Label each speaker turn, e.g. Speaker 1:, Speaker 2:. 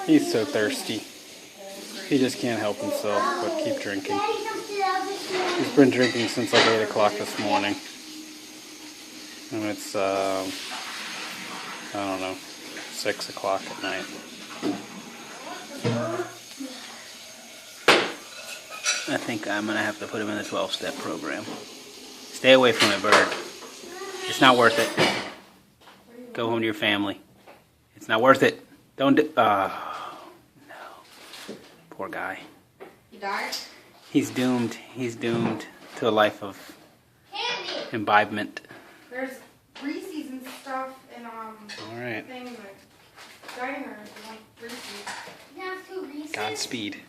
Speaker 1: He's so thirsty. He just can't help himself but keep drinking. He's been drinking since like 8 o'clock this morning. And it's, I don't know, 6 o'clock at night. I think I'm going to have to put him in the 12-step program. Stay away from it, Bird. It's not worth it. Go home to your family. It's not worth it. Don't do... no. Poor guy.
Speaker 2: He died?
Speaker 1: He's doomed. He's doomed to a life of imbibement.
Speaker 2: There's Reese's and stuff in
Speaker 1: Alright.
Speaker 2: thing, like, diner. Reese's.
Speaker 1: Godspeed.